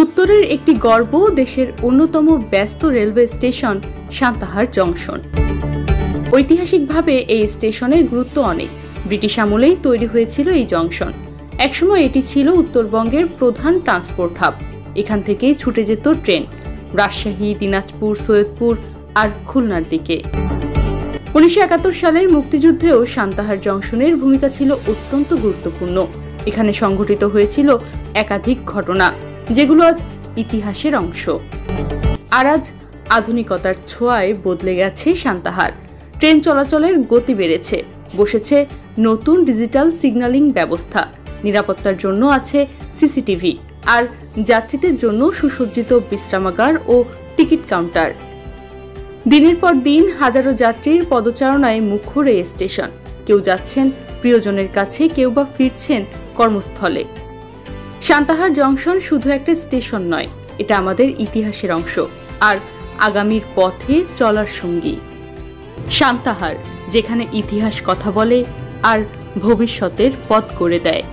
উত্তরের একটি গর্ব, দেশের অন্যতম ব্যস্ত রেলওয়ে স্টেশন সান্তাহার জংশন। ঐতিহাসিকভাবে এই স্টেশনের গুরুত্ব অনেক। ব্রিটিশ আমলেই তৈরি হয়েছিল এই জংশন। একসময় এটি ছিল উত্তরবঙ্গের প্রধান ট্রান্সপোর্ট হাব। এখান থেকেই ছুটে যেত ট্রেন রাজশাহী, দিনাজপুর, সৈয়দপুর আর খুলনার দিকে। 1971 সালের মুক্তিযুদ্ধেও সান্তাহার জংশনের ভূমিকা ছিল অত্যন্ত গুরুত্বপূর্ণ। এখানে সংঘটিত হয়েছিল একাধিক ঘটনা, যেগুলো আজ ইতিহাসের অংশ। আর আজ আধুনিকতার ছোঁয়ায় বদলে গেছে সান্তাহার। ট্রেন চলাচলের গতি বেড়েছে, বসেছে নতুন ডিজিটাল সিগন্যালিং ব্যবস্থা, নিরাপত্তার জন্য আছে সিসিটিভি, আর যাত্রীদের জন্য সুসজ্জিত বিশ্রামাগার ও টিকিট কাউন্টার। দিনের পর দিন হাজারো যাত্রীর পদচারণায় মুখর এই স্টেশন। কেউ যাচ্ছেন প্রিয়জনের কাছে, কেউ বা ফিরছেন কর্মস্থলে। সান্তাহার জংশন শুধু একটা স্টেশন নয়, এটা আমাদের ইতিহাসের অংশ আর আগামীর পথে চলার সঙ্গী। সান্তাহার, যেখানে ইতিহাস কথা বলে আর ভবিষ্যতের পথ করে দেয়।